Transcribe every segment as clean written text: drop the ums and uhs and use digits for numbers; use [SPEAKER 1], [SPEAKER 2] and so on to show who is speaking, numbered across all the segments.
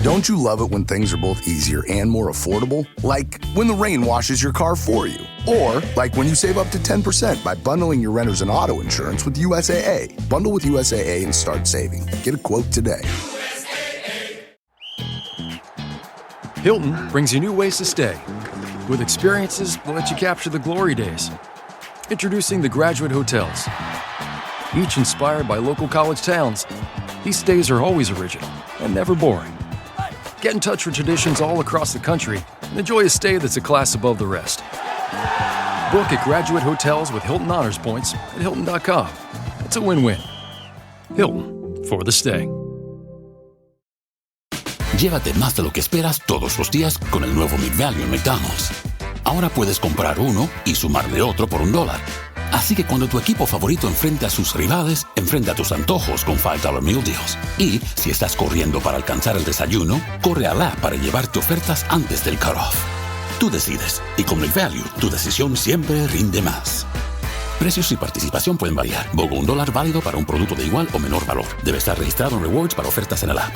[SPEAKER 1] Don't you love it when things are both easier and more affordable? Like when the rain washes your car for you. Or like when you save up to 10% by bundling your renters and auto insurance with USAA. Bundle with USAA and start saving. Get a quote today.
[SPEAKER 2] Hilton brings you new ways to stay. With experiences that let you capture the glory days. Introducing the Graduate Hotels. Each inspired by local college towns, these stays are always original and never boring. Get in touch with traditions all across the country and enjoy a stay that's a class above the rest. Book at Graduate Hotels with Hilton Honors Points at Hilton.com. It's a win-win. Hilton, for the stay.
[SPEAKER 3] Llévate más de lo que esperas todos los días con el nuevo McValue en McDonald's. Ahora puedes comprar uno y sumarle otro por $1. Así que cuando tu equipo favorito enfrente a sus rivales, enfrenta tus antojos con $5 Meal Deals. Y si estás corriendo para alcanzar el desayuno, corre al app para llevarte ofertas antes del cutoff. Tú decides, y con McValue, tu decisión siempre rinde más. Precios y participación pueden variar. BOGO $1 válido para un producto de igual o menor valor. Debe estar registrado en Rewards para ofertas en el app.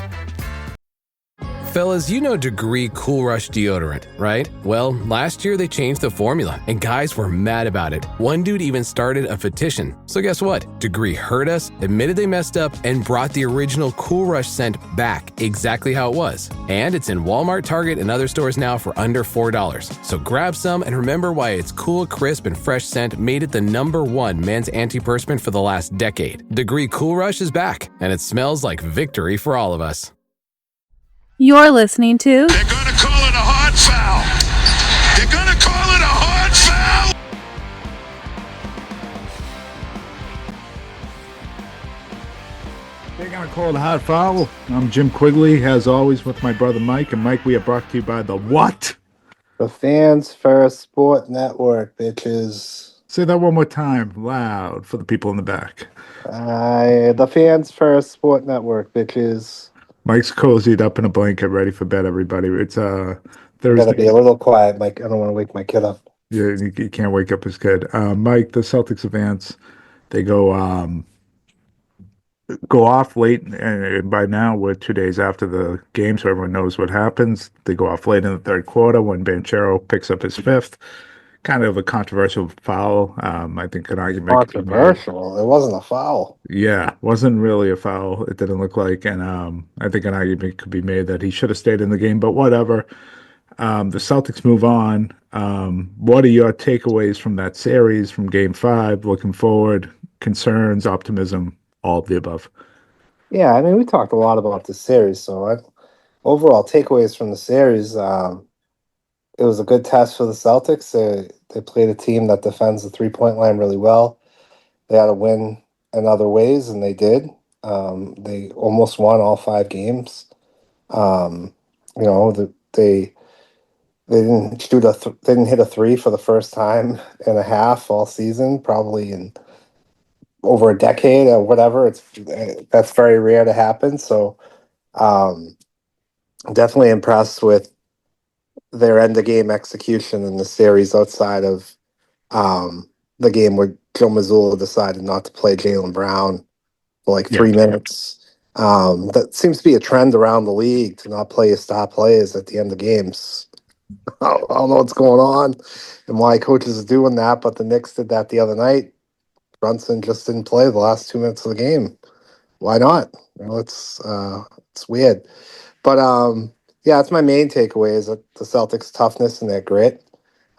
[SPEAKER 4] Fellas, you know Degree Cool Rush deodorant, right? Well, last year they changed the formula, and guys were mad about it. One dude even started a petition. So guess what? Degree heard us, admitted they messed up, and brought the original Cool Rush scent back exactly how it was. And it's in Walmart, Target, and other stores now for under $4. So grab some and remember why its cool, crisp, and fresh scent made it the #1 men's antiperspirant for the last decade. Degree Cool Rush is back, and it smells like victory for all of us.
[SPEAKER 5] You're listening to...
[SPEAKER 6] They're going to call it a hard foul. They're going to call it a hard foul.
[SPEAKER 7] They're going to call it a hard foul. I'm Jim Quigley, as always, with my brother Mike. And Mike, we are brought to you by the what?
[SPEAKER 8] The Fans First Sport Network, bitches.
[SPEAKER 7] Say that one more time, loud, for the people in the back.
[SPEAKER 8] The Fans First Sport Network, bitches.
[SPEAKER 7] Mike's cozied up in a blanket, ready for bed, everybody. It's Thursday.
[SPEAKER 8] You gotta be a little quiet, Mike. I don't want to wake my kid up.
[SPEAKER 7] Yeah, you can't wake up his kid. Mike, the Celtics advance. They go off late, and by now we're 2 days after the game, so everyone knows what happens. They go off late in the third quarter when Banchero picks up his fifth. Kind of a controversial foul. I think an argument.
[SPEAKER 8] Controversial? It wasn't a foul.
[SPEAKER 7] Yeah, wasn't really a foul. It didn't look like, and I think an argument could be made that he should have stayed in the game. But whatever. The Celtics move on. What are your takeaways from that series, from Game 5? Looking forward, concerns, optimism, all of the above.
[SPEAKER 8] Yeah, I mean, we talked a lot about this series. So overall takeaways from the series. It was a good test for the Celtics. They played a team that defends the three-point line really well. They had to win in other ways, and they did. They almost won all 5 games. They didn't they didn't hit a three for the first time and a half all season, probably in over a decade or whatever. That's very rare to happen. So, definitely impressed with their end-of-game execution in the series outside of the game where Joe Mazzulla decided not to play Jaylen Brown for like 3 minutes. That seems to be a trend around the league to not play his star players at the end of games. I don't know what's going on and why coaches are doing that, but the Knicks did that the other night. Brunson just didn't play the last 2 minutes of the game. Why not? It's weird. But yeah, that's my main takeaway is that the Celtics' toughness and their grit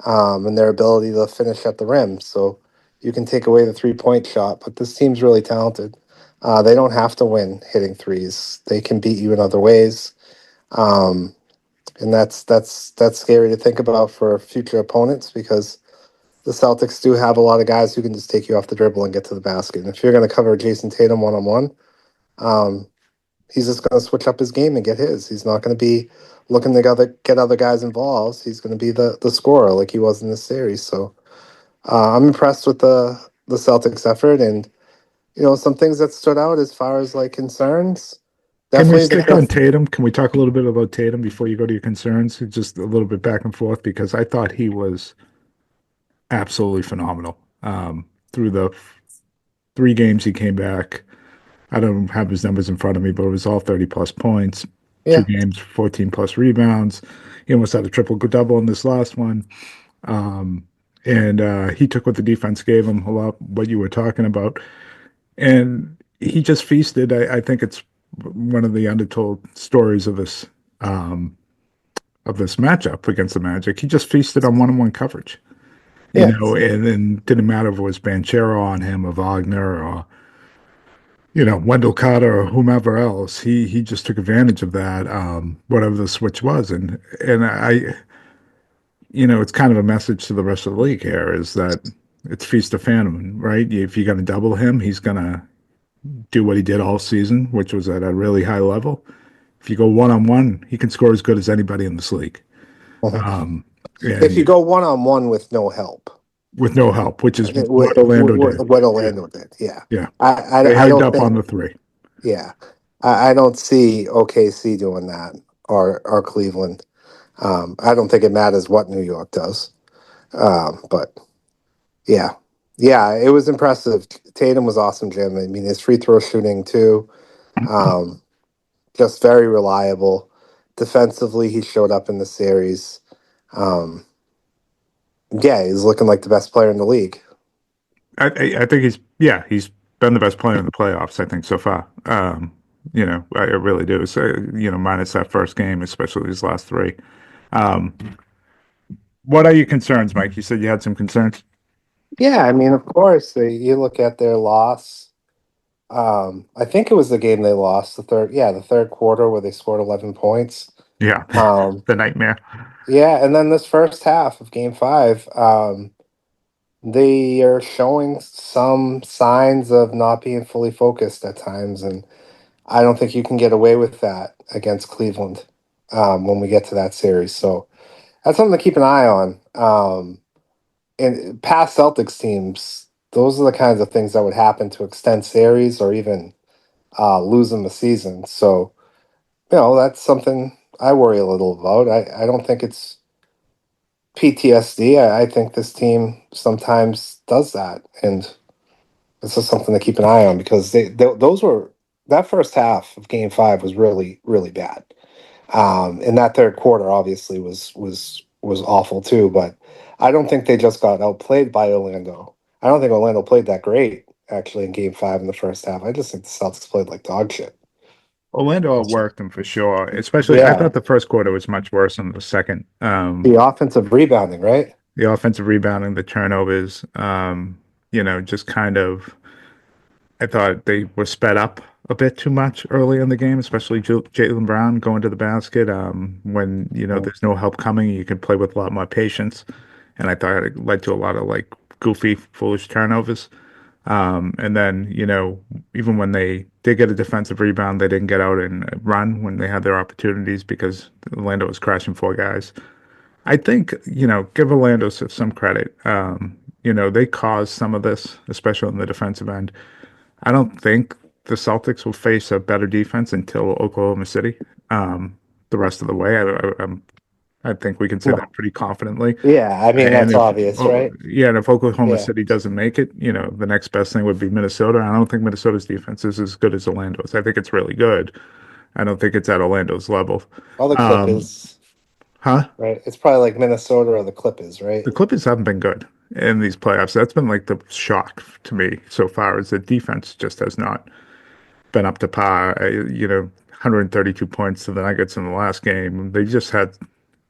[SPEAKER 8] and their ability to finish at the rim. So you can take away the three-point shot, but this team's really talented. They don't have to win hitting threes. They can beat you in other ways. And that's scary to think about for future opponents because the Celtics do have a lot of guys who can just take you off the dribble and get to the basket. And if you're going to cover Jayson Tatum one-on-one, he's just going to switch up his game and get his. He's not going to be looking to get other guys involved. He's going to be the scorer like he was in this series. So I'm impressed with the Celtics effort and, some things that stood out as far as like concerns.
[SPEAKER 7] Can we stick on Tatum? Can we talk a little bit about Tatum before you go to your concerns? Just a little bit back and forth because I thought he was absolutely phenomenal. Through the 3 games he came back, I don't have his numbers in front of me, but it was all 30-plus points. 2
[SPEAKER 8] Yeah.
[SPEAKER 7] games, 14 plus rebounds. He almost had a triple double in this last one. Um, and he took what the defense gave him, a lot what you were talking about. And he just feasted. I think it's one of the undertold stories of this matchup against the Magic. He just feasted on one-on-one coverage.
[SPEAKER 8] Yeah.
[SPEAKER 7] And didn't matter if it was Banchero on him or Wagner or Wendell Carter or whomever else. He just took advantage of that, whatever the switch was, and it's kind of a message to the rest of the league here is that it's feast or famine, right? If you're going to double him, he's going to do what he did all season, which was at a really high level. If you go one-on-one, he can score as good as anybody in this league.
[SPEAKER 8] Mhm.
[SPEAKER 7] Um,
[SPEAKER 8] If you
[SPEAKER 7] and
[SPEAKER 8] go one-on-one with no help,
[SPEAKER 7] with no help, which is what Orlando did.
[SPEAKER 8] what
[SPEAKER 7] Yeah,
[SPEAKER 8] Orlando did, yeah.
[SPEAKER 7] yeah. They
[SPEAKER 8] I
[SPEAKER 7] hyped
[SPEAKER 8] don't
[SPEAKER 7] up on
[SPEAKER 8] think,
[SPEAKER 7] the three.
[SPEAKER 8] yeah, I don't see OKC doing that or Cleveland. I don't think it matters what New York does. But yeah, yeah, it was impressive. Tatum was awesome, Jim. I mean, his free throw shooting too, um, just very reliable. Defensively, he showed up in the series. Um, yeah, he's looking like the best player in the league.
[SPEAKER 7] I think he's been the best player in the playoffs, I think, so far. I really do. So, minus that first game, especially these last three. Um, what are your concerns, Mike? You said you had some concerns.
[SPEAKER 8] Yeah, I mean, of course, you look at their loss. I think it was the game they lost, the third quarter where they scored 11 points.
[SPEAKER 7] Yeah,
[SPEAKER 8] Um,
[SPEAKER 7] the nightmare.
[SPEAKER 8] yeah, and then this first half of game five, they are showing some signs of not being fully focused at times, and I don't think you can get away with that against Cleveland when we get to that series. So that's something to keep an eye on. And past Celtics teams, those are the kinds of things that would happen to extend series or even losing the season. So, that's something I worry a little about. I don't think it's PTSD. I think this team sometimes does that. And this is something to keep an eye on because those were that first half of game five was really, really bad. And that third quarter obviously was awful too, but I don't think they just got outplayed by Orlando. I don't think Orlando played that great actually in game five in the first half. I just think the Celtics played like dog shit.
[SPEAKER 7] Orlando worked them for sure. Especially, I
[SPEAKER 8] Yeah.
[SPEAKER 7] thought the first quarter was much worse than the second.
[SPEAKER 8] The offensive rebounding, right?
[SPEAKER 7] The offensive rebounding, the turnovers, just kind of. I thought they were sped up a bit too much early in the game, especially Jaylen Brown going to the basket. When there's no help coming, you can play with a lot more patience, and I thought it led to a lot of like goofy, foolish turnovers. And then even when they did get a defensive rebound, they didn't get out and run when they had their opportunities because Orlando was crashing four guys. I think give Orlando some credit. They caused some of this, especially on the defensive end. I don't think the Celtics will face a better defense until Oklahoma City. The rest of the way, I think we can say that
[SPEAKER 8] No.
[SPEAKER 7] pretty confidently.
[SPEAKER 8] Yeah, I mean
[SPEAKER 7] And
[SPEAKER 8] that's
[SPEAKER 7] if
[SPEAKER 8] obvious, right?
[SPEAKER 7] and if Oklahoma
[SPEAKER 8] Yeah.
[SPEAKER 7] City doesn't make it, the next best thing would be Minnesota. I don't think Minnesota's defense is as good as Orlando's. I think it's really good. I don't think it's at Orlando's level.
[SPEAKER 8] All the
[SPEAKER 7] Um,
[SPEAKER 8] Clippers,
[SPEAKER 7] huh?
[SPEAKER 8] right? It's probably like Minnesota or the Clippers, right?
[SPEAKER 7] The Clippers haven't been good in these playoffs. That's been like the shock to me so far. Is the defense just has not been up to par. 132 points to the Nuggets in the last game. They just had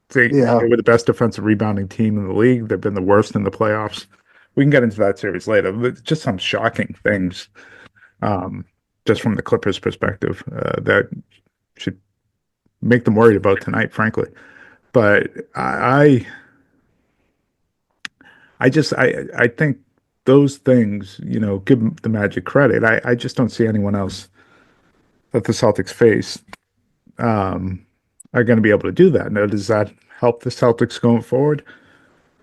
[SPEAKER 7] they
[SPEAKER 8] Yeah.
[SPEAKER 7] were the best defensive rebounding team in the league. They've been the worst in the playoffs. We can get into that series later. But just some shocking things, um, just from the Clippers' perspective, that should make them worried about tonight, frankly. But I think those things, give the Magic credit. I just don't see anyone else that the Celtics face are going to be able to do that. Now, does that help the Celtics going forward?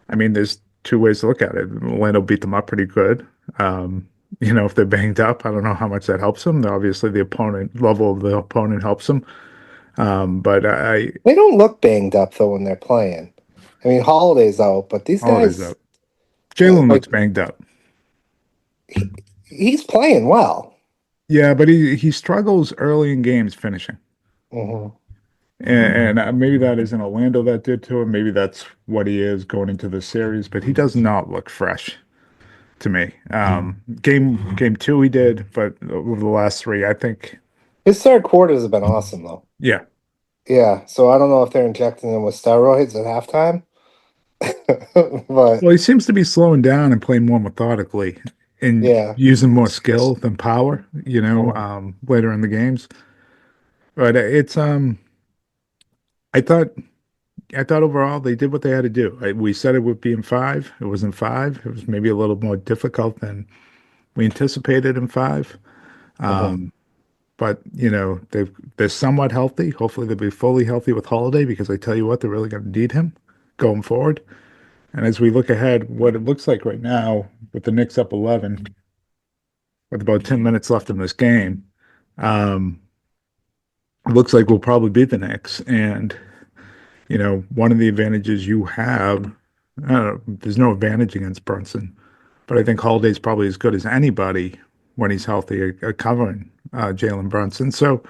[SPEAKER 7] I mean, there's two ways to look at it. Orlando beat them up pretty good. If they're banged up, I don't know how much that helps them. Obviously, the opponent level of the opponent helps them. But
[SPEAKER 8] They don't look banged up though when they're playing. I mean, Holiday's out, but these
[SPEAKER 7] Holiday's
[SPEAKER 8] guys,
[SPEAKER 7] out. Jalen
[SPEAKER 8] like
[SPEAKER 7] looks banged up.
[SPEAKER 8] he's playing well.
[SPEAKER 7] Yeah, but he struggles early in games finishing.
[SPEAKER 8] Hmm.
[SPEAKER 7] And maybe that isn't Orlando that did to him. Maybe that's what he is going into the series, but he does not look fresh to me. Game two he did, but over the last three, I think,
[SPEAKER 8] His third quarters have been awesome though.
[SPEAKER 7] yeah.
[SPEAKER 8] Yeah, so I don't know if they're injecting him with steroids at halftime, but
[SPEAKER 7] Well, he seems to be slowing down and playing more methodically and
[SPEAKER 8] yeah.
[SPEAKER 7] using more skill than power,
[SPEAKER 8] Mhm.
[SPEAKER 7] later in the games. But I thought I thought overall they did what they had to do. We said it would be in five. It was in five. It was maybe a little more difficult than we anticipated in five.
[SPEAKER 8] Mhm.
[SPEAKER 7] But they're somewhat healthy. Hopefully they'll be fully healthy with Holiday because I tell you what, they're really going to need him going forward. And as we look ahead, what it looks like right now with the Knicks up 11 with about 10 minutes left in this game, um, it looks like we'll probably beat the Knicks. And one of the advantages you have, I don't know, there's no advantage against Brunson, but I think Holiday's probably as good as anybody when he's healthy at covering Jalen Brunson. So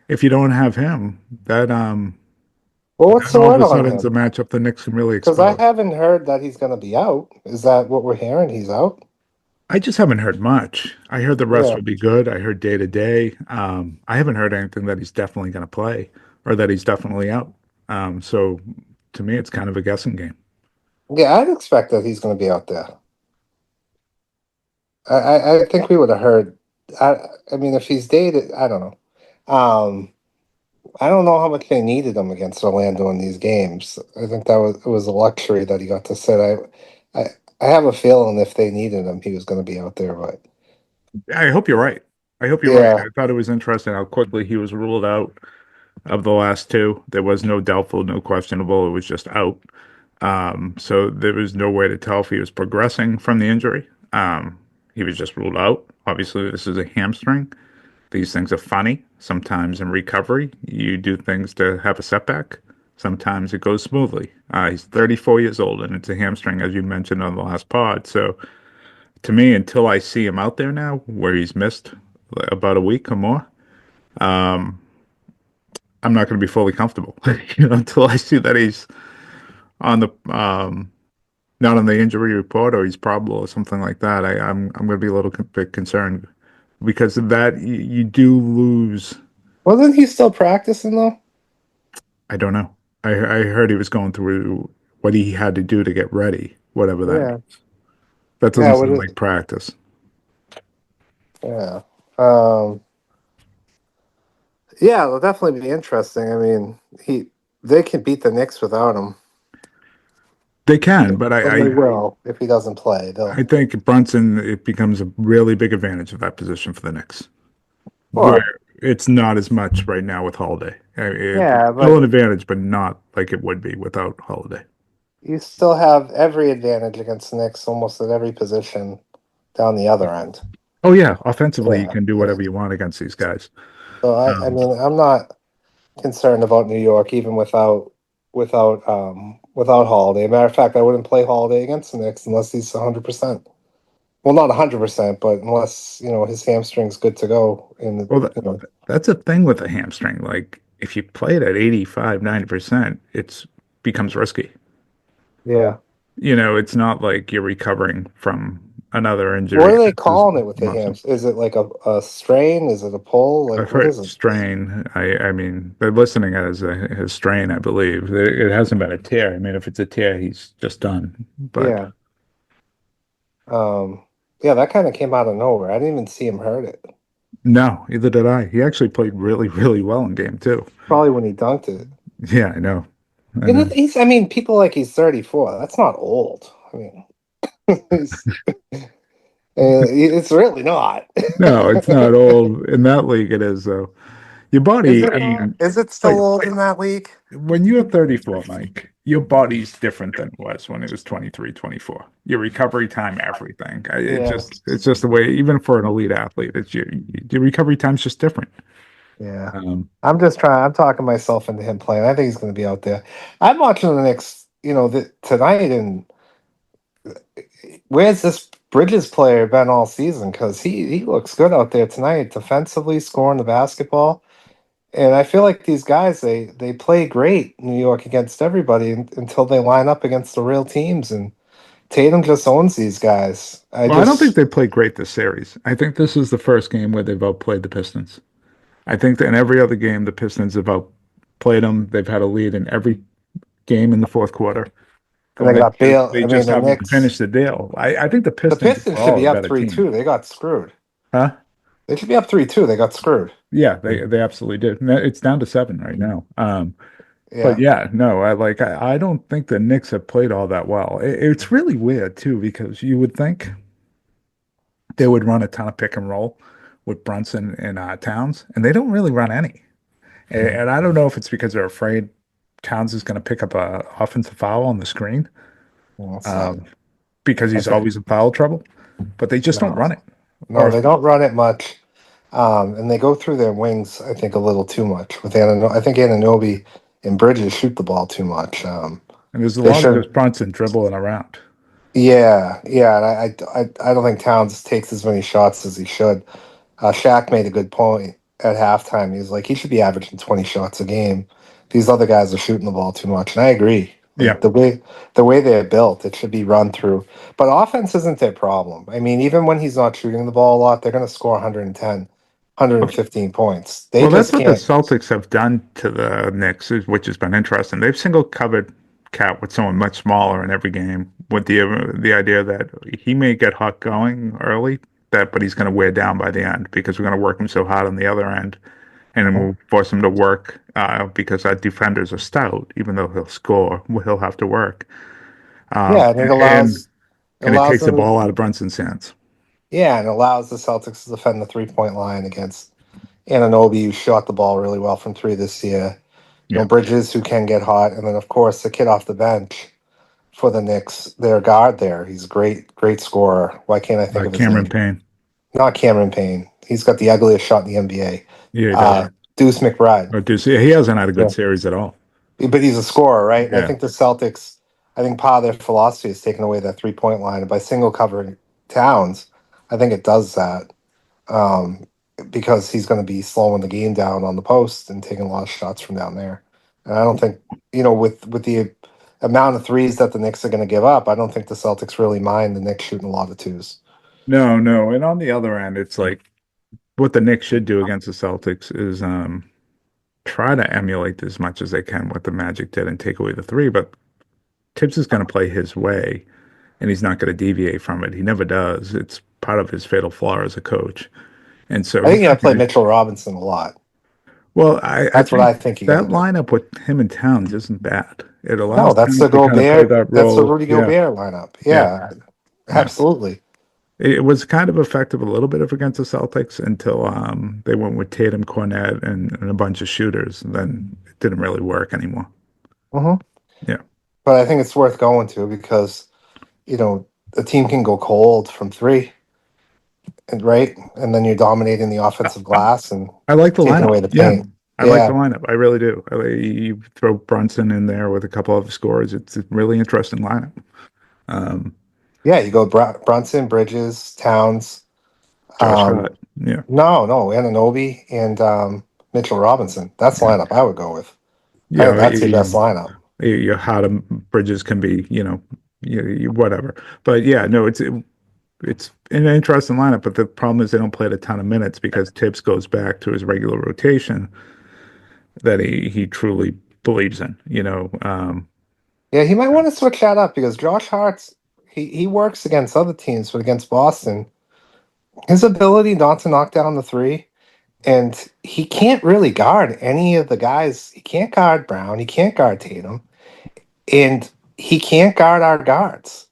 [SPEAKER 7] if you don't have him,
[SPEAKER 8] Well, what's
[SPEAKER 7] that
[SPEAKER 8] the
[SPEAKER 7] all of
[SPEAKER 8] word
[SPEAKER 7] a
[SPEAKER 8] on
[SPEAKER 7] sudden is a
[SPEAKER 8] him?
[SPEAKER 7] matchup the Knicks can really
[SPEAKER 8] Because I
[SPEAKER 7] expose.
[SPEAKER 8] haven't heard that he's going to be out. Is that what we're hearing? He's out?
[SPEAKER 7] I just haven't heard much. I heard the rest
[SPEAKER 8] Yeah.
[SPEAKER 7] will be good. I heard day to day. I haven't heard anything that he's definitely going to play or that he's definitely out. So to me, it's kind of a guessing game.
[SPEAKER 8] Yeah, I'd expect that he's going to be out there. I think we would have heard. I I mean, if he's dated, I don't know. I don't know how much they needed him against Orlando in these games. I think that was a luxury that he got to sit. I I have a feeling if they needed him, he was going to be out there. But
[SPEAKER 7] I hope you're right. I hope you're right.
[SPEAKER 8] yeah,
[SPEAKER 7] I thought it was interesting how quickly he was ruled out of the last two. There was no doubtful, no questionable. It was just out. So there was no way to tell if he was progressing from the injury. He was just ruled out. Obviously, this is a hamstring. These things are funny. Sometimes in recovery, you do things to have a setback. Sometimes it goes smoothly. He's 34 years old, and it's a hamstring, as you mentioned on the last pod. So to me, until I see him out there now, where he's missed about a week or more, I'm not going to be fully comfortable. Until I see that he's on the not on the injury report or he's probable or something like that. I'm going to be a little bit concerned because of that. You do lose.
[SPEAKER 8] wasn't he still practicing though?
[SPEAKER 7] I don't know. I heard he was going through what he had to do to get ready, whatever that
[SPEAKER 8] Yeah,
[SPEAKER 7] means. That
[SPEAKER 8] yeah.
[SPEAKER 7] doesn't
[SPEAKER 8] What
[SPEAKER 7] sound
[SPEAKER 8] is?
[SPEAKER 7] like practice.
[SPEAKER 8] Yeah. Um. Yeah, it'll definitely be interesting. I mean, they can beat the Knicks without him,
[SPEAKER 7] They can, but
[SPEAKER 8] and they will if he doesn't play.
[SPEAKER 7] I
[SPEAKER 8] They'll.
[SPEAKER 7] think Brunson, it becomes a really big advantage of that position for the Knicks, where
[SPEAKER 8] Well,
[SPEAKER 7] it's not as much right now with Holiday. It's
[SPEAKER 8] yeah,
[SPEAKER 7] still
[SPEAKER 8] but
[SPEAKER 7] an advantage, but not like it would be without Holiday.
[SPEAKER 8] you still have every advantage against the Knicks almost at every position down the other end.
[SPEAKER 7] Oh yeah, offensively you
[SPEAKER 8] Yeah,
[SPEAKER 7] can do
[SPEAKER 8] yeah.
[SPEAKER 7] whatever you want against these guys.
[SPEAKER 8] So I
[SPEAKER 7] Um,
[SPEAKER 8] mean, I'm not concerned about New York even without Holiday. Matter of fact, I wouldn't play Holiday against the Knicks unless he's 100%. Well, not 100%, but unless his hamstring's good to go.
[SPEAKER 7] well, that's a thing with a hamstring. Like if you play it at 85, 90%, it's becomes risky.
[SPEAKER 8] Yeah.
[SPEAKER 7] It's not like you're recovering from another
[SPEAKER 8] What
[SPEAKER 7] injury.
[SPEAKER 8] are they
[SPEAKER 7] This is
[SPEAKER 8] calling it with the
[SPEAKER 7] motion.
[SPEAKER 8] hams? Is it like a strain? Is it a pull? Like
[SPEAKER 7] I've
[SPEAKER 8] what is
[SPEAKER 7] heard
[SPEAKER 8] it?
[SPEAKER 7] strain. I mean, they're listing it as a strain, I believe. It hasn't been a tear. I mean, if it's a tear, he's just done. But
[SPEAKER 8] Yeah. Um. Yeah, that kind of came out of nowhere. I didn't even see him hurt it.
[SPEAKER 7] no, either did I. He actually played really, really well in game two.
[SPEAKER 8] Probably when he dunked it.
[SPEAKER 7] Yeah, I know. I know.
[SPEAKER 8] I mean, people like he's 34. That's not old. I mean, he's, it's really not.
[SPEAKER 7] No, it's not old. In that league, it is, though. Your body, I mean,
[SPEAKER 8] Is it
[SPEAKER 7] like
[SPEAKER 8] still old in that league?
[SPEAKER 7] when you're 34, Mike, your body's different than it was when it was 23, 24. Your recovery time, everything.
[SPEAKER 8] Yeah.
[SPEAKER 7] It's just the way, even for an elite athlete, it's your recovery time's just different.
[SPEAKER 8] Yeah.
[SPEAKER 7] Um,
[SPEAKER 8] I'm talking myself into him playing. I think he's going to be out there. I'm watching the Knicks, tonight, and where's this Bridges player been all season? Because he looks good out there tonight, defensively scoring the basketball. And I feel like these guys, they play great New York against everybody until they line up against the real teams, and Tatum just owns these guys.
[SPEAKER 7] Well, I don't think they played great this series. I think this is the first game where they've outplayed the Pistons. I think that in every other game, the Pistons have outplayed them. They've had a lead in every game in the fourth quarter.
[SPEAKER 8] And they
[SPEAKER 7] Going
[SPEAKER 8] got
[SPEAKER 7] into,
[SPEAKER 8] Bale.
[SPEAKER 7] they
[SPEAKER 8] I mean,
[SPEAKER 7] just
[SPEAKER 8] the
[SPEAKER 7] haven't
[SPEAKER 8] Knicks,
[SPEAKER 7] finished the deal. I think the
[SPEAKER 8] the
[SPEAKER 7] Pistons
[SPEAKER 8] Pistons should
[SPEAKER 7] overall are
[SPEAKER 8] be
[SPEAKER 7] a
[SPEAKER 8] up
[SPEAKER 7] better
[SPEAKER 8] three
[SPEAKER 7] team.
[SPEAKER 8] two. They got screwed.
[SPEAKER 7] Huh?
[SPEAKER 8] They should be up 3-2. They got screwed.
[SPEAKER 7] Yeah, they absolutely did. It's down to 7 right now. But
[SPEAKER 8] Yeah.
[SPEAKER 7] yeah, no, I don't think the Knicks have played all that well. It's really weird too because you would think they would run a ton of pick and roll with Brunson and Towns, and they don't really run any. And I don't know if it's because they're afraid Towns is going to pick up a offensive foul on the screen,
[SPEAKER 8] Well, it's not.
[SPEAKER 7] um, because
[SPEAKER 8] I
[SPEAKER 7] he's
[SPEAKER 8] think
[SPEAKER 7] always in foul trouble, but they just don't
[SPEAKER 8] no,
[SPEAKER 7] run it.
[SPEAKER 8] no,
[SPEAKER 7] Or
[SPEAKER 8] they don't run it much, and they go through their wings. I think a little too much with I think Anunoby and Bridges shoot the ball too much.
[SPEAKER 7] and there's a
[SPEAKER 8] They
[SPEAKER 7] lot of just
[SPEAKER 8] should.
[SPEAKER 7] Brunson dribbling around.
[SPEAKER 8] Yeah, yeah, and I don't think Towns takes as many shots as he should. Shaq made a good point at halftime. He's like, he should be averaging 20 shots a game. These other guys are shooting the ball too much, and I agree.
[SPEAKER 7] Yeah.
[SPEAKER 8] Like the way they're built, it should be run through. But offense isn't their problem. I mean, even when he's not shooting the ball a lot, they're going to score 110, 115 points. They
[SPEAKER 7] Well, that's
[SPEAKER 8] just
[SPEAKER 7] what the
[SPEAKER 8] can't.
[SPEAKER 7] Celtics have done to the Knicks, which has been interesting. They've single covered Cat with someone much smaller in every game, with the idea that he may get hot going early, but he's going to wear down by the end because we're going to work him so hard on the other end, and then we'll force him to work because our defenders are stout. Even though he'll score, he'll have to work,
[SPEAKER 8] Yeah, and it
[SPEAKER 7] and it
[SPEAKER 8] allows
[SPEAKER 7] takes the
[SPEAKER 8] them.
[SPEAKER 7] ball out of Brunson's hands.
[SPEAKER 8] Yeah, and allows the Celtics to defend the 3-point line against Anunoby, who shot the ball really well from three this year.
[SPEAKER 7] Yeah,
[SPEAKER 8] Bridges, who can get hot, and then of course the kid off the bench for the Knicks, their guard there. He's a great, great scorer. Why can't I think of his
[SPEAKER 7] Cameron
[SPEAKER 8] name?
[SPEAKER 7] Payne.
[SPEAKER 8] Not Cameron Payne. He's got the ugliest shot in the NBA.
[SPEAKER 7] Yeah, he does.
[SPEAKER 8] Deuce McBride.
[SPEAKER 7] But he hasn't had a
[SPEAKER 8] Yeah.
[SPEAKER 7] good series at all.
[SPEAKER 8] But he's a scorer, right? And I
[SPEAKER 7] Yeah.
[SPEAKER 8] think the Celtics, I think part of their philosophy is taking away that 3-point line. And by single covering Towns, I think it does that. Um, because he's going to be slowing the game down on the post and taking a lot of shots from down there. And I don't think, with the amount of threes that the Knicks are going to give up, I don't think the Celtics really mind the Knicks shooting a lot of twos.
[SPEAKER 7] No, no. And on the other end, it's like what the Knicks should do against the Celtics is try to emulate as much as they can what the Magic did and take away the three. But Tibbs is going to play his way, and he's not going to deviate from it. He never does. It's part of his fatal flaw as a coach. And so
[SPEAKER 8] I think
[SPEAKER 7] he's
[SPEAKER 8] you got
[SPEAKER 7] not
[SPEAKER 8] to play
[SPEAKER 7] going to.
[SPEAKER 8] Mitchell Robinson a lot.
[SPEAKER 7] Well, I
[SPEAKER 8] That's what
[SPEAKER 7] think
[SPEAKER 8] I think you got
[SPEAKER 7] that
[SPEAKER 8] to do.
[SPEAKER 7] lineup with him and Towns isn't bad. It
[SPEAKER 8] No,
[SPEAKER 7] allows
[SPEAKER 8] that's
[SPEAKER 7] Towns
[SPEAKER 8] the
[SPEAKER 7] to kind of play
[SPEAKER 8] Gobert.
[SPEAKER 7] that
[SPEAKER 8] That's the
[SPEAKER 7] role.
[SPEAKER 8] Rudy
[SPEAKER 7] Yeah,
[SPEAKER 8] Gobert lineup.
[SPEAKER 7] yeah,
[SPEAKER 8] Yeah,
[SPEAKER 7] yeah.
[SPEAKER 8] absolutely.
[SPEAKER 7] It was kind of effective a little bit of against the Celtics until they went with Tatum, Cornette, and a bunch of shooters. And then it didn't really work anymore.
[SPEAKER 8] hmm
[SPEAKER 7] Yeah.
[SPEAKER 8] But I think it's worth going to because the team can go cold from three, and right, and then you're dominating the offensive glass and
[SPEAKER 7] I like the
[SPEAKER 8] taking
[SPEAKER 7] lineup.
[SPEAKER 8] away the
[SPEAKER 7] Yeah.
[SPEAKER 8] paint.
[SPEAKER 7] I like the
[SPEAKER 8] Yeah,
[SPEAKER 7] lineup. I really do. You throw Brunson in there with a couple of scores. It's a really interesting lineup. Um,
[SPEAKER 8] yeah. You go Brunson, Bridges, Towns.
[SPEAKER 7] Josh
[SPEAKER 8] Um,
[SPEAKER 7] Hart. Yeah.
[SPEAKER 8] no, Anunoby and Mitchell Robinson. That's the
[SPEAKER 7] Yeah.
[SPEAKER 8] lineup I would go with. I think
[SPEAKER 7] Yeah.
[SPEAKER 8] that's your best lineup.
[SPEAKER 7] How the Bridges can be, whatever. But yeah, no, it's an interesting lineup. But the problem is they don't play a ton of minutes because Tibbs goes back to his regular rotation that he truly believes in.
[SPEAKER 8] Yeah, he might want to switch that up because Josh Hart's he works against other teams, but against Boston, his ability not to knock down the three, and he can't really guard any of the guys. He can't guard Brown. He can't guard Tatum, and he can't guard our guards.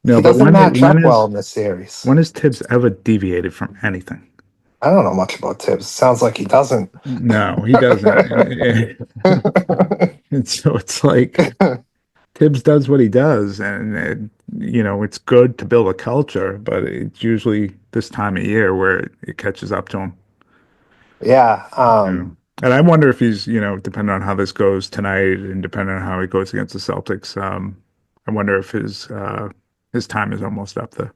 [SPEAKER 7] No,
[SPEAKER 8] He
[SPEAKER 7] but
[SPEAKER 8] doesn't match up well in this series.
[SPEAKER 7] when has Tibbs ever deviated from anything?
[SPEAKER 8] I don't know much about Tibbs. Sounds like he doesn't.
[SPEAKER 7] No, he doesn't. And so it's like Tibbs does what he does, and it's good to build a culture, but it's usually this time of year where it catches up to him.
[SPEAKER 8] Yeah.
[SPEAKER 7] Yeah. And I wonder if he's, depending on how this goes tonight, and depending on how he goes against the Celtics, I wonder if his time is almost up there.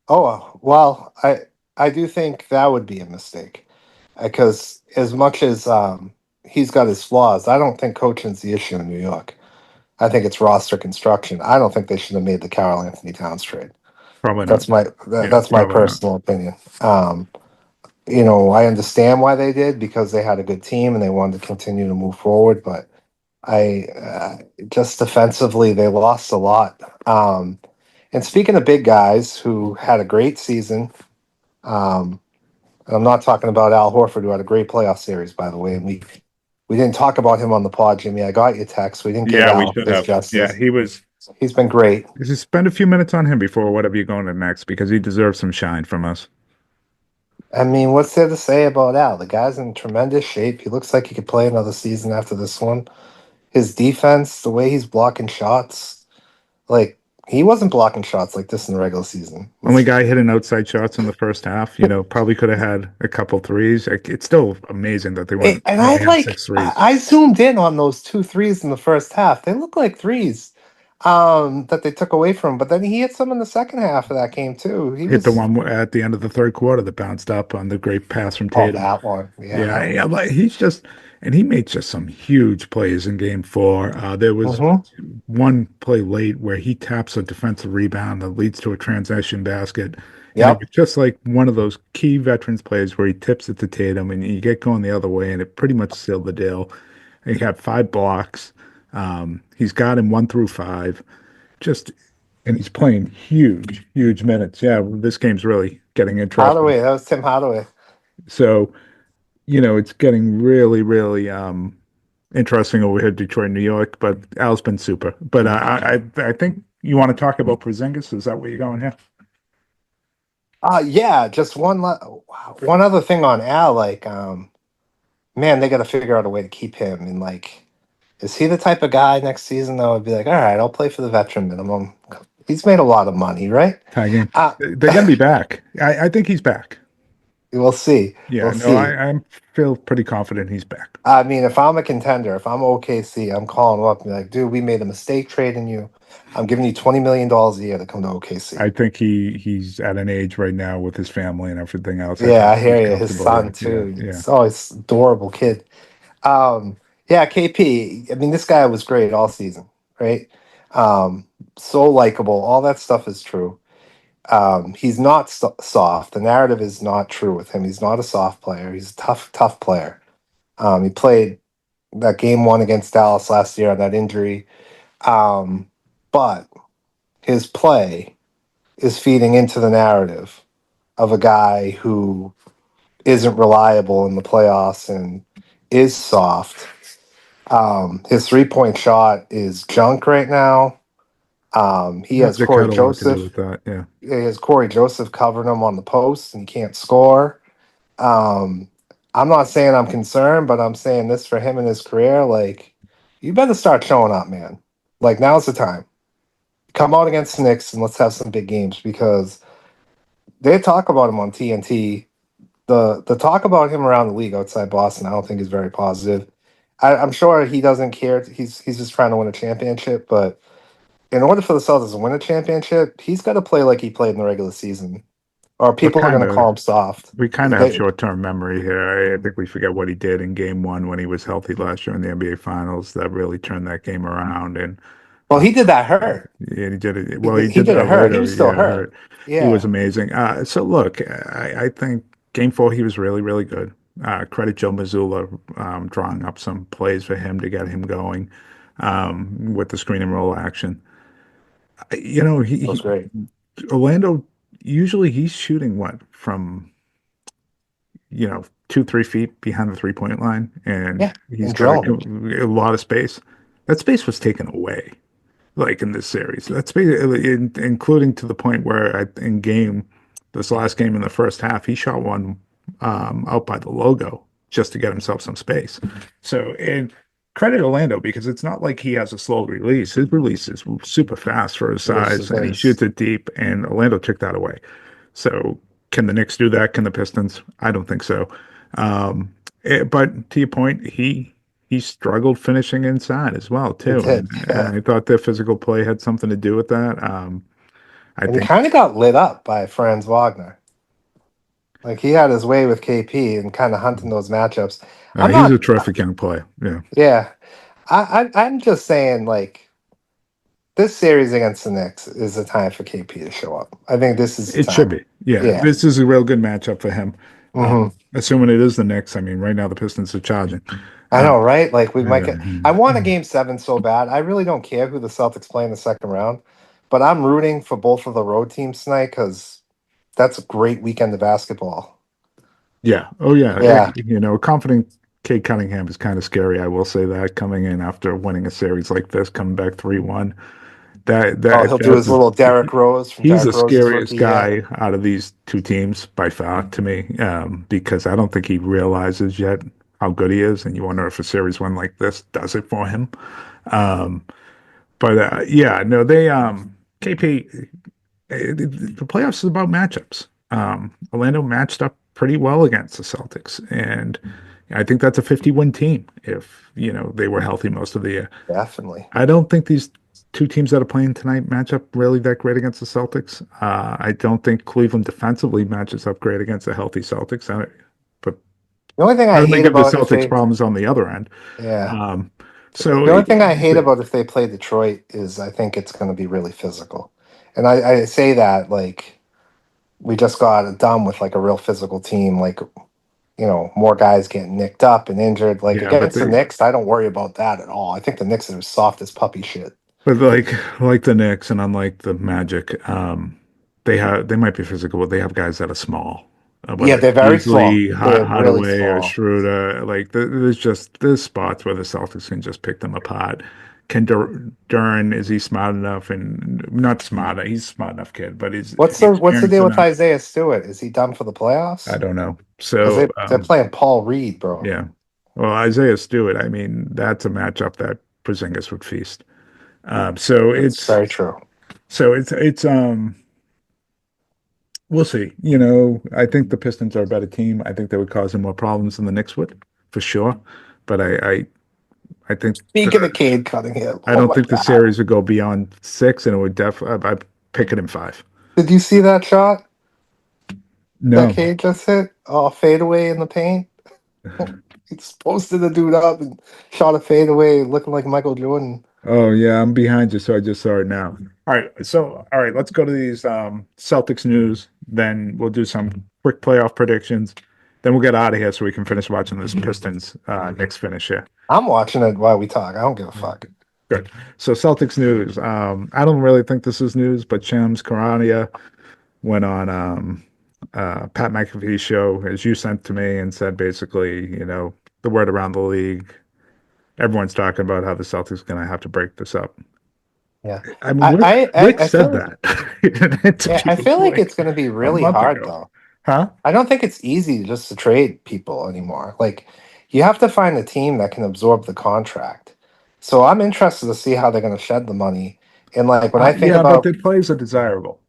[SPEAKER 8] Oh well, I do think that would be a mistake because as much as he's got his flaws, I don't think coaching's the issue in New York. I think it's roster construction. I don't think they should have made the Carl Anthony Towns trade.
[SPEAKER 7] Probably not.
[SPEAKER 8] That's my
[SPEAKER 7] Probably not.
[SPEAKER 8] personal opinion. I understand why they did because they had a good team and they wanted to continue to move forward. But I just defensively they lost a lot. And speaking of big guys who had a great season, um, and I'm not talking about Al Horford, who had a great playoff series, by the way. And we didn't talk about him on the pod, Jimmy. I got your text. We didn't give
[SPEAKER 7] Yeah, we
[SPEAKER 8] Al
[SPEAKER 7] should
[SPEAKER 8] his
[SPEAKER 7] have. Yeah,
[SPEAKER 8] justice.
[SPEAKER 7] he was.
[SPEAKER 8] He's been great.
[SPEAKER 7] Just spend a few minutes on him before whatever you're going to next because he deserves some shine from us.
[SPEAKER 8] I mean, what's there to say about Al? The guy's in tremendous shape. He looks like he could play another season after this one. His defense, the way he's blocking shots, like he wasn't blocking shots like this in the regular season.
[SPEAKER 7] Only guy hitting outside shots in the first half. Probably could have had a couple threes. It's still amazing that they went.
[SPEAKER 8] And
[SPEAKER 7] They had six threes.
[SPEAKER 8] I zoomed in on those 2 threes in the first half. They look like threes that they took away from him. But then he hit some in the second half of that game too. He
[SPEAKER 7] Hit the
[SPEAKER 8] was
[SPEAKER 7] one at the end of the third quarter that bounced up on the great pass from
[SPEAKER 8] oh
[SPEAKER 7] Tatum.
[SPEAKER 8] that one. Yeah,
[SPEAKER 7] Yeah,
[SPEAKER 8] that
[SPEAKER 7] yeah, like he's just, and he made just some huge plays in game four. There was
[SPEAKER 8] one.
[SPEAKER 7] one play late where he taps a defensive rebound that leads to a transition basket. And it
[SPEAKER 8] Yep.
[SPEAKER 7] was just like one of those key veterans plays where he tips it to Tatum and you get going the other way, and it pretty much sealed the deal. And he had 5 blocks. He's got him 1 through 5. Just, and he's playing huge, huge minutes. Yeah, this game's really getting interesting.
[SPEAKER 8] Hardaway, that was Tim Hardaway.
[SPEAKER 7] So, it's getting really, really interesting over here, Detroit, New York. But Al's been super. But I think you want to talk about Porzingis. Is that where you're going here?
[SPEAKER 8] Yeah, just one other thing on Al, man, they got to figure out a way to keep him. And is he the type of guy next season that would be like, all right, I'll play for the veteran minimum? He's made a lot of money, right?
[SPEAKER 7] Tagging.
[SPEAKER 8] Uh,
[SPEAKER 7] They're going to be back. I think he's back.
[SPEAKER 8] we'll see.
[SPEAKER 7] Yeah,
[SPEAKER 8] We'll
[SPEAKER 7] no,
[SPEAKER 8] see.
[SPEAKER 7] I feel pretty confident he's back.
[SPEAKER 8] I mean, if I'm a contender, if I'm OKC, I'm calling him up and be like, dude, we made a mistake trading you. I'm giving you $20 million a year to come to OKC.
[SPEAKER 7] I think he's at an age right now with his family and everything else. I
[SPEAKER 8] Yeah,
[SPEAKER 7] think
[SPEAKER 8] I hear
[SPEAKER 7] he's
[SPEAKER 8] you. His
[SPEAKER 7] comfortable
[SPEAKER 8] son
[SPEAKER 7] there.
[SPEAKER 8] too.
[SPEAKER 7] Yeah.
[SPEAKER 8] He's adorable kid. Yeah, KP. I mean, this guy was great all season, right? So likable. All that stuff is true. He's not soft. The narrative is not true with him. He's not a soft player. He's a tough player. He played that game one against Dallas last year on that injury. But his play is feeding into the narrative of a guy who isn't reliable in the playoffs and is soft. His 3-point shot is junk right now. He has
[SPEAKER 7] Magic
[SPEAKER 8] Corey
[SPEAKER 7] had a lot to do
[SPEAKER 8] Joseph.
[SPEAKER 7] with that. Yeah.
[SPEAKER 8] He has Corey Joseph covering him on the post, and he can't score. I'm not saying I'm concerned, but I'm saying this for him in his career. You better start showing up, man. Now's the time. Come out against the Knicks and let's have some big games because they talk about him on TNT. The talk about him around the league outside Boston, I don't think is very positive. I'm sure he doesn't care. He's just trying to win a championship, but in order for the Celtics to win a championship, he's got to play like he played in the regular season, or
[SPEAKER 7] We're
[SPEAKER 8] people are going to call him soft.
[SPEAKER 7] We kind of have short-term memory here. I think we forget what he did in game one when he was healthy last year in the NBA Finals. That really turned that game around. And
[SPEAKER 8] Well, he did that hurt.
[SPEAKER 7] yeah, he did it.
[SPEAKER 8] He
[SPEAKER 7] He did
[SPEAKER 8] did it
[SPEAKER 7] that
[SPEAKER 8] hurt.
[SPEAKER 7] later.
[SPEAKER 8] He was still
[SPEAKER 7] Yeah,
[SPEAKER 8] hurt.
[SPEAKER 7] He was
[SPEAKER 8] Yeah.
[SPEAKER 7] amazing. So look, I think game four he was really, really good. Credit Joe Mazzulla drawing up some plays for him to get him going with the screen and roll action.
[SPEAKER 8] That was great.
[SPEAKER 7] Orlando, usually he's shooting what from 2, 3 feet behind the 3-point line, and
[SPEAKER 8] Yeah.
[SPEAKER 7] he's
[SPEAKER 8] And
[SPEAKER 7] got
[SPEAKER 8] drone.
[SPEAKER 7] a lot of space. That space was taken away, like in this series. That space, including to the point where this last game in the first half, he shot one out by the logo just to get himself some space. So, and credit Orlando because it's not like he has a slow release. His release is super fast for his
[SPEAKER 8] Yes,
[SPEAKER 7] size,
[SPEAKER 8] it
[SPEAKER 7] and he
[SPEAKER 8] is.
[SPEAKER 7] shoots it deep. And Orlando took that away. So, can the Knicks do that? Can the Pistons? I don't think so. But to your point, he struggled finishing inside as well
[SPEAKER 8] He
[SPEAKER 7] too,
[SPEAKER 8] did.
[SPEAKER 7] and
[SPEAKER 8] Yeah.
[SPEAKER 7] I thought their physical play had something to do with that. I
[SPEAKER 8] And he
[SPEAKER 7] think
[SPEAKER 8] kind of got lit up by Franz Wagner. Like he had his way with KP and kind of hunting those matchups. I'm
[SPEAKER 7] He's a
[SPEAKER 8] not.
[SPEAKER 7] terrific young player. Yeah,
[SPEAKER 8] Yeah, I'm just saying like this series against the Knicks is the time for KP to show up. I think this is the
[SPEAKER 7] it should
[SPEAKER 8] time.
[SPEAKER 7] be. Yeah,
[SPEAKER 8] Yeah.
[SPEAKER 7] this is a real good matchup for him.
[SPEAKER 8] Hmm.
[SPEAKER 7] Assuming it is the Knicks. I mean, right now the Pistons are charging.
[SPEAKER 8] I know, right? Like we might
[SPEAKER 7] Yeah.
[SPEAKER 8] get. I want a game seven so bad. I really don't care who the Celtics play in the second round, but I'm rooting for both of the road teams tonight because that's a great weekend of basketball.
[SPEAKER 7] Yeah. Oh, yeah.
[SPEAKER 8] Yeah.
[SPEAKER 7] Confident Kate Cunningham is kind of scary. I will say that coming in after winning a series like this, coming back 3-1,
[SPEAKER 8] Oh, he'll do his little Derrick Rose from
[SPEAKER 7] he's the
[SPEAKER 8] Derrick Rose's
[SPEAKER 7] scariest
[SPEAKER 8] rookie year.
[SPEAKER 7] guy out of these two teams by far to me, because I don't think he realizes yet how good he is, and you wonder if a series win like this does it for him. Um, but yeah, no, they KP. The playoffs is about matchups. Orlando matched up pretty well against the Celtics, and I think that's a 50-win team if they were healthy most of the year.
[SPEAKER 8] Definitely.
[SPEAKER 7] I don't think these two teams that are playing tonight match up really that great against the Celtics. I don't think Cleveland defensively matches up great against the healthy Celtics. But
[SPEAKER 8] The only thing
[SPEAKER 7] I
[SPEAKER 8] I
[SPEAKER 7] don't think
[SPEAKER 8] hate
[SPEAKER 7] of the
[SPEAKER 8] about if
[SPEAKER 7] Celtics
[SPEAKER 8] they,
[SPEAKER 7] problems on the other end.
[SPEAKER 8] yeah,
[SPEAKER 7] Um, so
[SPEAKER 8] the only thing I
[SPEAKER 7] we'll
[SPEAKER 8] hate
[SPEAKER 7] see.
[SPEAKER 8] about if they play Detroit is I think it's going to be really physical, and I say that like we just got done with like a real physical team, like more guys getting nicked up and injured. Like
[SPEAKER 7] Yeah, but
[SPEAKER 8] against the Knicks, I don't worry about that at all. I think the Knicks are soft as puppy shit.
[SPEAKER 7] like the Knicks and unlike the Magic, they might be physical, but they have guys that are small.
[SPEAKER 8] Yeah,
[SPEAKER 7] Whether it's
[SPEAKER 8] they're very small.
[SPEAKER 7] Beasley,
[SPEAKER 8] They're really
[SPEAKER 7] Hardaway, or
[SPEAKER 8] small.
[SPEAKER 7] Schroeder, like there's spots where the Celtics can just pick them apart. Can Duran, is he smart enough? And not smart, he's a smart enough kid, but is
[SPEAKER 8] What's
[SPEAKER 7] he
[SPEAKER 8] the
[SPEAKER 7] experienced
[SPEAKER 8] deal with
[SPEAKER 7] enough?
[SPEAKER 8] Isaiah Stewart? Is he done for the
[SPEAKER 7] I
[SPEAKER 8] playoffs?
[SPEAKER 7] don't know.
[SPEAKER 8] Because
[SPEAKER 7] So
[SPEAKER 8] they're playing Paul Reed, bro.
[SPEAKER 7] yeah, well, Isaiah Stewart, I mean, that's a matchup that Porzingis would feast. So
[SPEAKER 8] That's
[SPEAKER 7] it's
[SPEAKER 8] very true.
[SPEAKER 7] so it's we'll see. I think the Pistons are a better team. I think they would cause them more problems than the Knicks would, for sure. But I think
[SPEAKER 8] Speaking of Cade Cunningham,
[SPEAKER 7] I
[SPEAKER 8] oh
[SPEAKER 7] don't
[SPEAKER 8] my
[SPEAKER 7] think the
[SPEAKER 8] god!
[SPEAKER 7] series would go beyond 6, and it would definitely. I'd pick it in 5.
[SPEAKER 8] Did you see that shot that
[SPEAKER 7] No.
[SPEAKER 8] Cade just hit? Oh, fadeaway in the paint. He's posted the dude up and shot a fadeaway, looking like Michael Jordan.
[SPEAKER 7] Oh yeah, I'm behind you, so I just saw it now. All right, let's go to these Celtics news. Then we'll do some quick playoff predictions. Then we'll get out of here so we can finish watching this Pistons Knicks finish here.
[SPEAKER 8] I'm watching it while we talk. I don't give a fuck.
[SPEAKER 7] Good. So Celtics news. I don't really think this is news, but Shams Charania went on Pat McAfee's show, as you sent to me, and said basically, the word around the league, everyone's talking about how the Celtics are going to have to break this up.
[SPEAKER 8] Yeah,
[SPEAKER 7] I mean, Rick
[SPEAKER 8] I
[SPEAKER 7] said
[SPEAKER 8] feel
[SPEAKER 7] that in an
[SPEAKER 8] yeah, I
[SPEAKER 7] interview
[SPEAKER 8] feel like
[SPEAKER 7] like
[SPEAKER 8] it's going to be
[SPEAKER 7] a
[SPEAKER 8] really
[SPEAKER 7] month
[SPEAKER 8] hard
[SPEAKER 7] ago.
[SPEAKER 8] though.
[SPEAKER 7] Huh?
[SPEAKER 8] I don't think it's easy just to trade people anymore. Like you have to find a team that can absorb the contract. So I'm interested to see how they're going to shed the money. And like
[SPEAKER 7] Yeah, but the plays are desirable.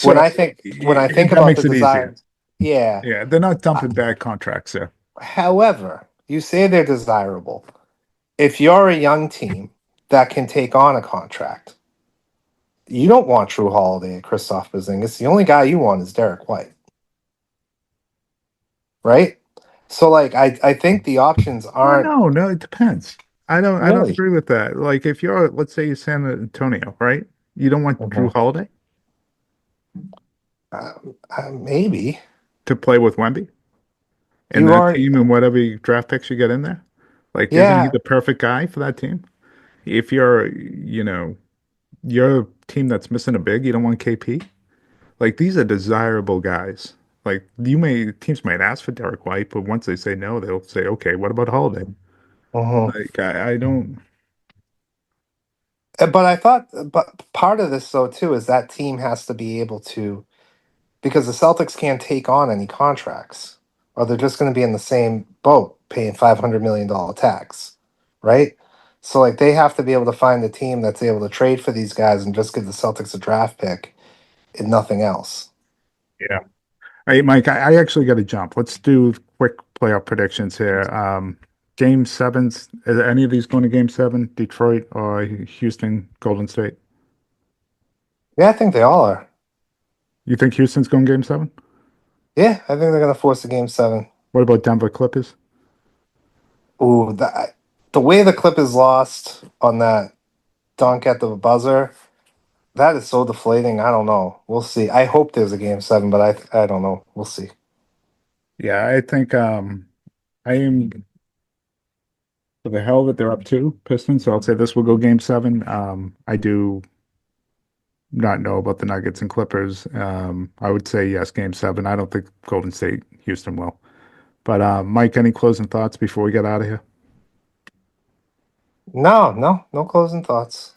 [SPEAKER 8] when
[SPEAKER 7] So
[SPEAKER 8] I think when I think
[SPEAKER 7] that
[SPEAKER 8] about
[SPEAKER 7] makes
[SPEAKER 8] the
[SPEAKER 7] it easier.
[SPEAKER 8] desire, yeah.
[SPEAKER 7] Yeah, they're not
[SPEAKER 8] Uh,
[SPEAKER 7] dumping bad contracts there.
[SPEAKER 8] However, you say they're desirable. If you're a young team that can take on a contract, you don't want Jrue Holiday and Kristaps Porzingis. The only guy you want is Derek White, right? So like I think the options
[SPEAKER 7] Well,
[SPEAKER 8] aren't
[SPEAKER 7] no, it depends. I don't
[SPEAKER 8] really.
[SPEAKER 7] agree with that. Like if you're, let's say, you're San Antonio, right? You don't want Drew
[SPEAKER 8] Mhm.
[SPEAKER 7] Holiday
[SPEAKER 8] Maybe
[SPEAKER 7] to play with Wemby in
[SPEAKER 8] you
[SPEAKER 7] that
[SPEAKER 8] aren't.
[SPEAKER 7] team and whatever draft picks you get in there. Like, isn't he
[SPEAKER 8] Yeah.
[SPEAKER 7] the perfect guy for that team? If you're a team that's missing a big, you don't want KP. Like these are desirable guys. Like teams might ask for Derek White, but once they say no, they'll say, okay, what about Holiday?
[SPEAKER 8] Mhm.
[SPEAKER 7] Like I don't.
[SPEAKER 8] But I thought, but part of this though too is that team has to be able to because the Celtics can't take on any contracts, or they're just going to be in the same boat paying $500 million tax, right? So like they have to be able to find a team that's able to trade for these guys and just give the Celtics a draft pick and nothing else.
[SPEAKER 7] Yeah. Hey, Mike, I actually got to jump. Let's do quick playoff predictions here. Game sevens. Are any of these going to game seven? Detroit or Houston, Golden State?
[SPEAKER 8] Yeah, I think they all are.
[SPEAKER 7] You think Houston's going game seven?
[SPEAKER 8] Yeah, I think they're going to force a game 7.
[SPEAKER 7] What about Denver Clippers?
[SPEAKER 8] Ooh, the way the Clippers lost on that dunk at the buzzer, that is so deflating. I don't know. We'll see. I hope there's a game 7, but I don't know. We'll see.
[SPEAKER 7] Yeah, I think I am for the hell that they're up 2 Pistons, so I'll say this will go game 7. I do not know about the Nuggets and Clippers. I would say yes, game 7. I don't think Golden State, Houston will. But Mike, any closing thoughts before we get out of here?
[SPEAKER 8] No closing thoughts.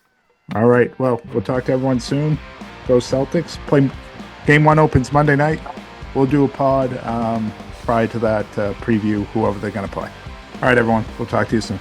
[SPEAKER 7] All right. Well, we'll talk to everyone soon. Go Celtics. Game 1 opens Monday night. We'll do a pod prior to that preview whoever they're going to play. All right, everyone. We'll talk to you soon.